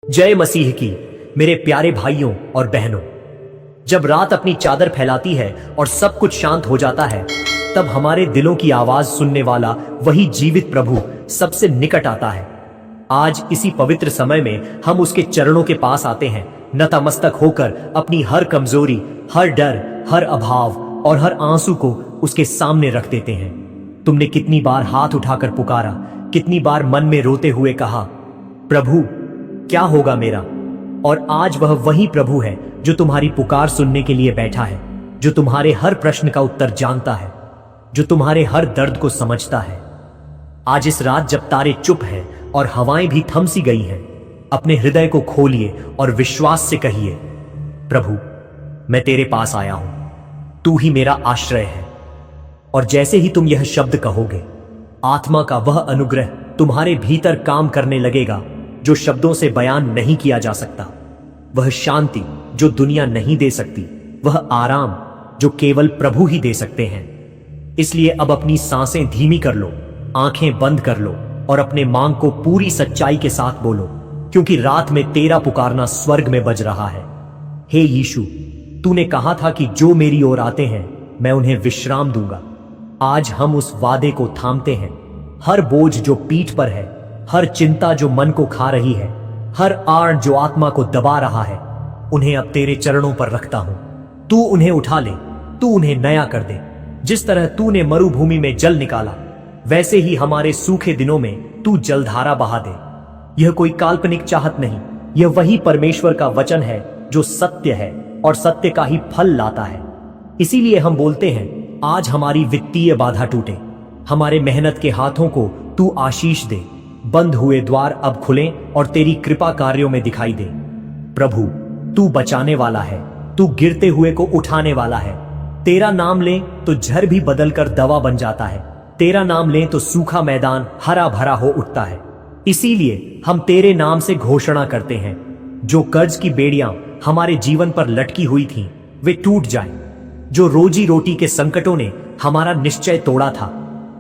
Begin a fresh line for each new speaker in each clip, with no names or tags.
जय मसीह की। मेरे प्यारे भाइयों और बहनों, जब रात अपनी चादर फैलाती है और सब कुछ शांत हो जाता है, तब हमारे दिलों की आवाज सुनने वाला वही जीवित प्रभु सबसे निकट आता है। आज इसी पवित्र समय में हम उसके चरणों के पास आते हैं, नतमस्तक होकर अपनी हर कमजोरी, हर डर, हर अभाव और हर आंसू को उसके सामने रख देते हैं। तुमने कितनी बार हाथ उठाकर पुकारा, कितनी बार मन में रोते हुए कहा, प्रभु क्या होगा मेरा? और आज वह वही प्रभु है जो तुम्हारी पुकार सुनने के लिए बैठा है, जो तुम्हारे हर प्रश्न का उत्तर जानता है, जो तुम्हारे हर दर्द को समझता है। आज इस रात जब तारे चुप हैं और हवाएं भी थम सी गई हैं, अपने हृदय को खोलिए और विश्वास से कहिए, प्रभु मैं तेरे पास आया हूं, तू ही मेरा आश्रय है। और जैसे ही तुम यह शब्द कहोगे, आत्मा का वह अनुग्रह तुम्हारे भीतर काम करने लगेगा जो शब्दों से बयान नहीं किया जा सकता। वह शांति जो दुनिया नहीं दे सकती, वह आराम जो केवल प्रभु ही दे सकते हैं। इसलिए अब अपनी सांसें धीमी कर लो, आंखें बंद कर लो और अपने मांग को पूरी सच्चाई के साथ बोलो, क्योंकि रात में तेरा पुकारना स्वर्ग में बज रहा है। हे यीशु, तूने कहा था कि जो मेरी ओर आते हैं मैं उन्हें विश्राम दूंगा। आज हम उस वादे को थामते हैं। हर बोझ जो पीठ पर है, हर चिंता जो मन को खा रही है, हर आड़ जो आत्मा को दबा रहा है, उन्हें अब तेरे चरणों पर रखता हूं। तू उन्हें उठा ले, तू उन्हें नया कर दे। जिस तरह तूने मरुभूमि में जल निकाला, वैसे ही हमारे सूखे दिनों में तू जलधारा बहा दे। यह कोई काल्पनिक चाहत नहीं, यह वही परमेश्वर का वचन है जो सत्य है और सत्य का ही फल लाता है। इसीलिए हम बोलते हैं, आज हमारी वित्तीय बाधा टूटे, हमारे मेहनत के हाथों को तू आशीष दे। बंद हुए द्वार अब खुलें और तेरी कृपा कार्यों में दिखाई दे। प्रभु तू बचाने वाला है, तू गिरते हुए को उठाने वाला है। तेरा नाम लें तो झर भी बदलकर दवा बन जाता है, तेरा नाम लें तो सूखा मैदान हरा भरा हो उठता है। इसीलिए हम तेरे नाम से घोषणा करते हैं, जो कर्ज की बेड़ियां हमारे जीवन पर लटकी हुई थीं, वे टूट जाएं। जो रोजी रोटी के संकटों ने हमारा निश्चय तोड़ा था,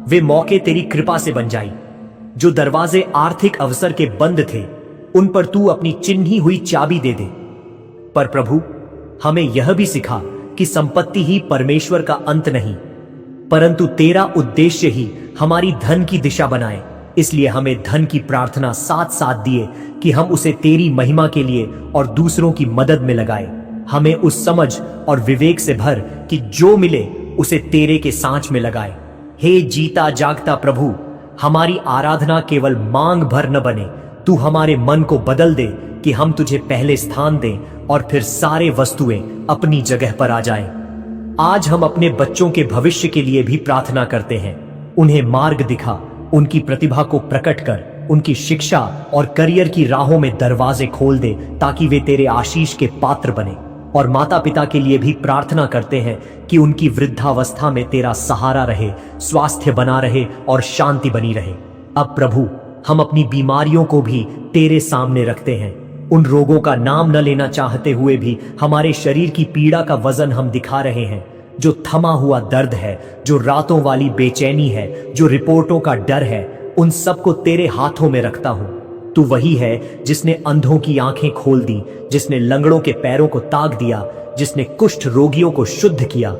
वे मौके तेरी कृपा से बन जाई। जो दरवाजे आर्थिक अवसर के बंद थे, उन पर तू अपनी चिन्ही हुई चाबी दे दे। पर प्रभु हमें यह भी सिखा कि संपत्ति ही परमेश्वर का अंत नहीं, परंतु तेरा उद्देश्य ही हमारी धन की दिशा बनाए। इसलिए हमें धन की प्रार्थना साथ साथ दिए कि हम उसे तेरी महिमा के लिए और दूसरों की मदद में लगाए। हमें उस समझ और विवेक से भर कि जो मिले उसे तेरे के सांच में लगाए। हे जीता जागता प्रभु, हमारी आराधना केवल मांग भर न बने, तू हमारे मन को बदल दे कि हम तुझे पहले स्थान दें और फिर सारे वस्तुएं अपनी जगह पर आ जाएं। आज हम अपने बच्चों के भविष्य के लिए भी प्रार्थना करते हैं। उन्हें मार्ग दिखा, उनकी प्रतिभा को प्रकट कर, उनकी शिक्षा और करियर की राहों में दरवाजे खोल दे, ताकि वे तेरे आशीष के पात्र बने। और माता पिता के लिए भी प्रार्थना करते हैं कि उनकी वृद्धावस्था में तेरा सहारा रहे, स्वास्थ्य बना रहे और शांति बनी रहे। अब प्रभु हम अपनी बीमारियों को भी तेरे सामने रखते हैं। उन रोगों का नाम न लेना चाहते हुए भी हमारे शरीर की पीड़ा का वजन हम दिखा रहे हैं। जो थमा हुआ दर्द है, जो रातों वाली बेचैनी है, जो रिपोर्टों का डर है, उन सबको तेरे हाथों में रखता हूं। तू वही है जिसने अंधों की आंखें खोल दी, जिसने लंगड़ों के पैरों को ताक दिया, जिसने कुष्ठ रोगियों को शुद्ध किया।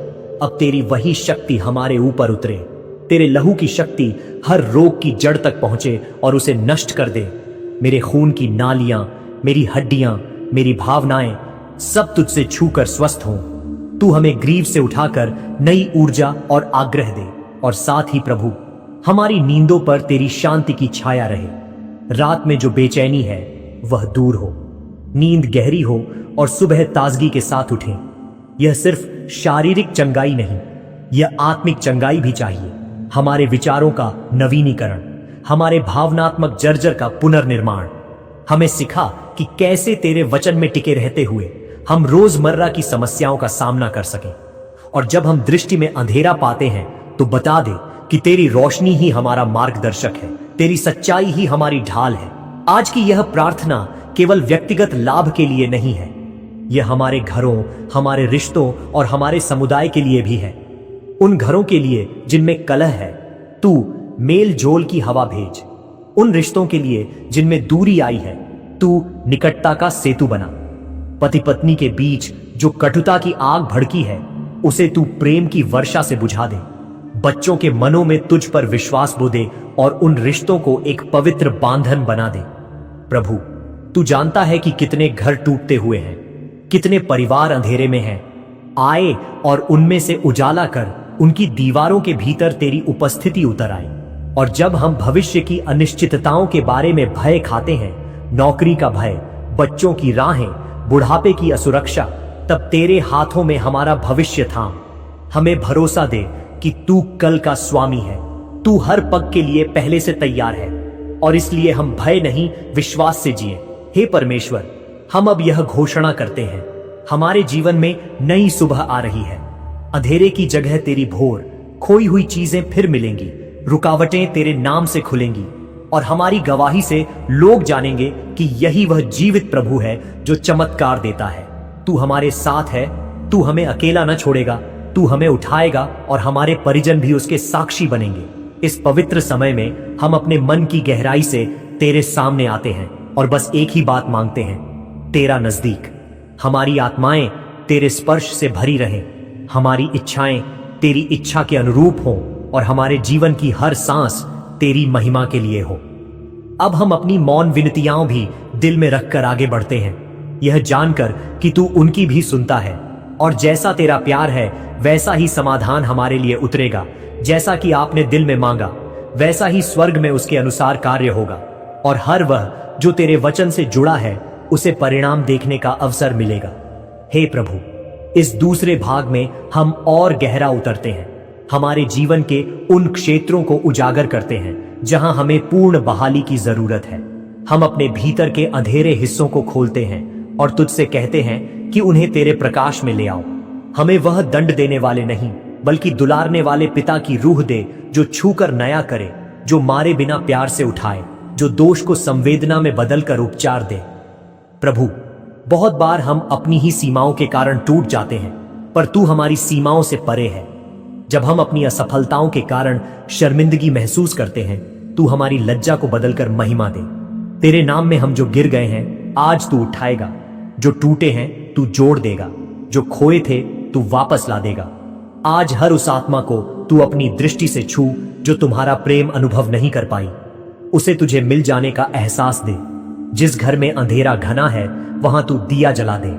अब तेरी वही शक्ति हमारे ऊपर उतरे। तेरे लहू की शक्ति हर रोग की जड़ तक पहुंचे और उसे नष्ट कर दे। मेरे खून की नालियां, मेरी हड्डियां, मेरी भावनाएं सब तुझसे छूकर स्वस्थ हों। तू हमें ग्रीव से उठाकर नई ऊर्जा और आग्रह दे। और साथ ही प्रभु हमारी नींदों पर तेरी शांति की छाया रहे। रात में जो बेचैनी है वह दूर हो, नींद गहरी हो और सुबह ताजगी के साथ उठें। यह सिर्फ शारीरिक चंगाई नहीं, यह आत्मिक चंगाई भी चाहिए। हमारे विचारों का नवीनीकरण, हमारे भावनात्मक जर्जर का पुनर्निर्माण। हमें सिखा कि कैसे तेरे वचन में टिके रहते हुए हम रोजमर्रा की समस्याओं का सामना कर सकें। और जब हम दृष्टि में अंधेरा पाते हैं तो बता दे कि तेरी रोशनी ही हमारा मार्गदर्शक है, तेरी सच्चाई ही हमारी ढाल है। आज की यह प्रार्थना केवल व्यक्तिगत लाभ के लिए नहीं है, यह हमारे घरों, हमारे रिश्तों और हमारे समुदाय के लिए भी है। उन घरों के लिए जिनमें कलह है, तू मेल जोल की हवा भेज। उन रिश्तों के लिए जिनमें दूरी आई है, तू निकटता का सेतु बना। पति पत्नी के बीच जो कटुता की आग भड़की है, उसे तू प्रेम की वर्षा से बुझा दे। बच्चों के मनों में तुझ पर विश्वास बो दे और उन रिश्तों को एक पवित्र बांधन बना दे। प्रभु, तू जानता है कि कितने घर टूटते हुए हैं, कितने परिवार अंधेरे में हैं। आए और उनमें से उजाला कर उनकी दीवारों के भीतर तेरी उपस्थिति उतर आए। और जब हम भविष्य की अनिश्चितताओं के बारे में भय खाते हैं, नौकरी का भय, बच्चों की राहें, बुढ़ापे की असुरक्षा, तब तेरे हाथों में हमारा भविष्य थाम। हमें भरोसा दे कि तू कल का स्वामी है। तू हर पग के लिए पहले से तैयार है और इसलिए हम भय नहीं, विश्वास से जिए। हे परमेश्वर, हम अब यह घोषणा करते हैं, हमारे जीवन में नई सुबह आ रही है। अंधेरे की जगह तेरी भोर, खोई हुई चीजें फिर मिलेंगी, रुकावटें तेरे नाम से खुलेंगी और हमारी गवाही से लोग जानेंगे कि यही वह जीवित प्रभु है जो चमत्कार देता है। तू हमारे साथ है, तू हमें अकेला न छोड़ेगा, तू हमें उठाएगा और हमारे परिजन भी उसके साक्षी बनेंगे। इस पवित्र समय में हम अपने मन की गहराई से तेरे सामने आते हैं और बस एक ही बात मांगते हैं, तेरा नजदीक। हमारी आत्माएं तेरे स्पर्श से भरी रहें, हमारी इच्छाएं तेरी इच्छा के अनुरूप हों और हमारे जीवन की हर सांस तेरी महिमा के लिए हो। अब हम अपनी मौन विनतियां भी दिल में रखकर आगे बढ़ते हैं, यह जानकर कि तू उनकी भी सुनता है और जैसा तेरा प्यार है वैसा ही समाधान हमारे लिए उतरेगा। जैसा कि आपने दिल में मांगा वैसा ही स्वर्ग में उसके अनुसार कार्य होगा और हर वह जो तेरे वचन से जुड़ा है उसे परिणाम देखने का अवसर मिलेगा। हे प्रभु, इस दूसरे भाग में हम और गहरा उतरते हैं, हमारे जीवन के उन क्षेत्रों को उजागर करते हैं जहां हमें पूर्ण बहाली की जरूरत है। हम अपने भीतर के अंधेरे हिस्सों को खोलते हैं और तुझसे कहते हैं कि उन्हें तेरे प्रकाश में ले आओ। हमें वह दंड देने वाले नहीं बल्कि दुलारने वाले पिता की रूह दे, जो छूकर नया करे, जो मारे बिना प्यार से उठाए, जो दोष को संवेदना में बदलकर उपचार दे। प्रभु, बहुत बार हम अपनी ही सीमाओं के कारण टूट जाते हैं, पर तू हमारी सीमाओं से परे है। जब हम अपनी असफलताओं के कारण शर्मिंदगी महसूस करते हैं, तू हमारी लज्जा को बदलकर महिमा दे। तेरे नाम में हम जो गिर गए हैं आज तू उठाएगा, जो टूटे हैं तू जोड़ देगा, जो खोए थे तू वापस ला देगा। आज हर उस आत्मा को तू अपनी दृष्टि से छू जो तुम्हारा प्रेम अनुभव नहीं कर पाई, उसे तुझे मिल जाने का एहसास दे। जिस घर में अंधेरा घना है वहां तू दिया जला दे,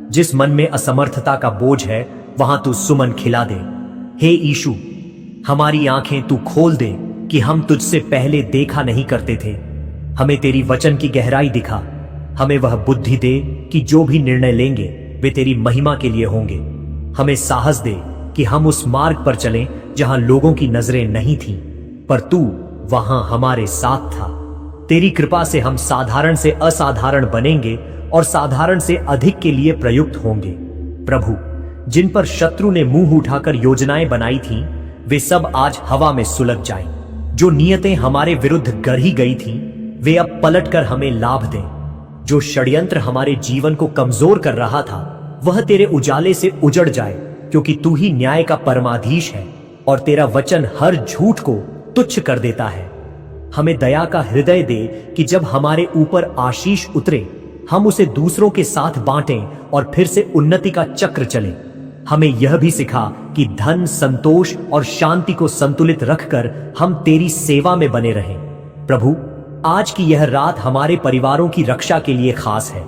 जिस मन में असमर्थता का बोझ है वहां तू सुमन खिला दे। हे यीशु, हमारी आंखें तू खोल दे कि हम तुझसे पहले देखा नहीं करते थे। हमें तेरी वचन की गहराई दिखा, हमें वह बुद्धि दे कि जो भी निर्णय लेंगे वे तेरी महिमा के लिए होंगे। हमें साहस दे कि हम उस मार्ग पर चलें जहां लोगों की नजरें नहीं थीं, पर तू वहां हमारे साथ था। तेरी कृपा से हम साधारण से असाधारण बनेंगे और साधारण से अधिक के लिए प्रयुक्त होंगे। प्रभु, जिन पर शत्रु ने मुंह उठाकर योजनाएं बनाई थीं, वे सब आज हवा में सुलग जाएं। जो नियतें हमारे विरुद्ध गढ़ी गई थीं, वे अब पलटकर हमें लाभ दें। जो षड्यंत्र हमारे जीवन को कमजोर कर रहा था, वह तेरे उजाले से उजड़ जाए, क्योंकि तू ही न्याय का परमाधीश है और तेरा वचन हर झूठ को तुच्छ कर देता है। हमें दया का हृदय दे कि जब हमारे ऊपर आशीष उतरे, हम उसे दूसरों के साथ बांटें और फिर से उन्नति का चक्र चले। हमें यह भी सिखा कि धन, संतोष और शांति को संतुलित रखकर हम तेरी सेवा में बने रहें। प्रभु, आज की यह रात हमारे परिवारों की रक्षा के लिए खास है।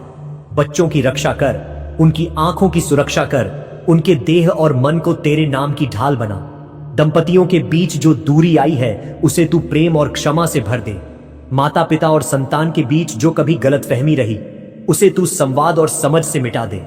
बच्चों की रक्षा कर, उनकी आंखों की सुरक्षा कर, उनके देह और मन को तेरे नाम की ढाल बना। दंपतियों के बीच जो दूरी आई है उसे तू प्रेम और क्षमा से भर दे। माता पिता और संतान के बीच जो कभी गलतफहमी रही, उसे तू संवाद और समझ से मिटा दे।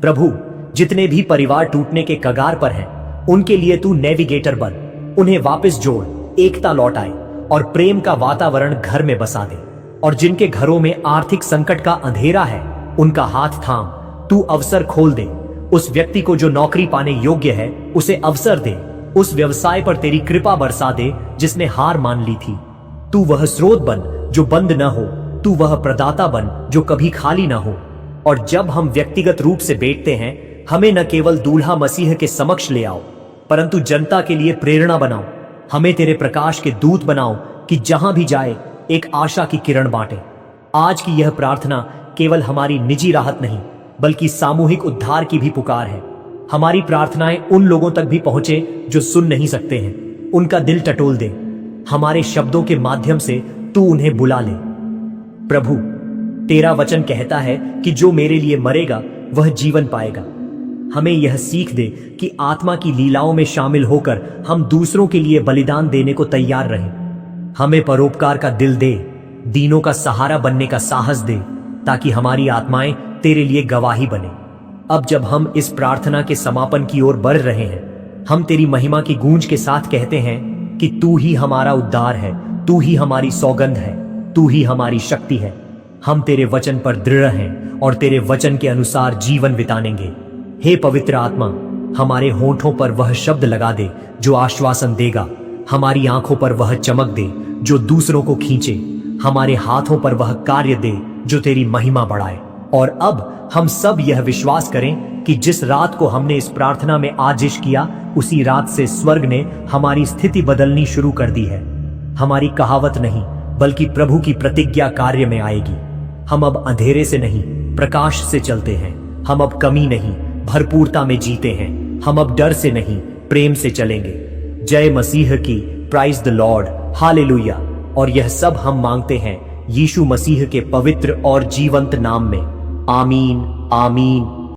प्रभु, जितने भी परिवार टूटने के कगार पर हैं, उनके लिए तू नेविगेटर बन, उन्हें वापस जोड़, एकता लौट आए और प्रेम का वातावरण घर में बसा दे। और जिनके घरों में आर्थिक संकट का अंधेरा है, उनका हाथ थाम, तू अवसर खोल दे। उस व्यक्ति को जो नौकरी पाने योग्य है, उसे अवसर दे। उस व्यवसाय पर तेरी कृपा बरसा दे जिसने हार मान ली थी। तू वह स्रोत बन जो बंद न हो, तू वह प्रदाता बन जो कभी खाली ना हो। और जब हम व्यक्तिगत रूप से बैठते हैं, हमें न केवल दूल्हा मसीह के समक्ष ले आओ, परंतु जनता के लिए प्रेरणा बनाओ। हमें तेरे प्रकाश के दूत बनाओ कि जहां भी जाए एक आशा की किरण बांटे। आज की यह प्रार्थना केवल हमारी निजी राहत नहीं बल्कि सामूहिक उद्धार की भी पुकार है। हमारी प्रार्थनाएं उन लोगों तक भी पहुंचे जो सुन नहीं सकते हैं। उनका दिल टटोल दे। हमारे शब्दों के माध्यम से तू उन्हें बुला ले। प्रभु, तेरा वचन कहता है कि जो मेरे लिए मरेगा वह जीवन पाएगा। हमें यह सीख दे कि आत्मा की लीलाओं में शामिल होकर हम दूसरों के लिए बलिदान देने को तैयार रहें। हमें परोपकार का दिल दे, दीनों का सहारा बनने का साहस दे, ताकि हमारी आत्माएं तेरे लिए गवाही बने। अब जब हम इस प्रार्थना के समापन की ओर बढ़ रहे हैं, हम तेरी महिमा की गूंज के साथ कहते हैं कि तू ही हमारा उद्धार है, तू ही हमारी सौगंध है, तू ही हमारी शक्ति है। हम तेरे वचन पर दृढ़ हैं और तेरे वचन के अनुसार जीवन बिताएंगे। हे पवित्र आत्मा, हमारे होठों पर वह शब्द लगा दे जो आश्वासन देगा, हमारी आंखों पर वह चमक दे जो दूसरों को खींचे, हमारे हाथों पर वह कार्य दे जो तेरी महिमा बढ़ाए। और अब हम सब यह विश्वास करें कि जिस रात को हमने इस प्रार्थना में आजिश किया, उसी रात से स्वर्ग ने हमारी स्थिति बदलनी शुरू कर दी है। हमारी कहावत नहीं बल्कि प्रभु की प्रतिज्ञा कार्य में आएगी। हम अब अंधेरे से नहीं प्रकाश से चलते हैं। हम अब कमी नहीं भरपूरता में जीते हैं। हम अब डर से नहीं प्रेम से चलेंगे। जय मसीह की, प्राइज द लॉर्ड, हालेलुया। और यह सब हम मांगते हैं यीशु मसीह के पवित्र और जीवंत नाम में। आमीन, आमीन।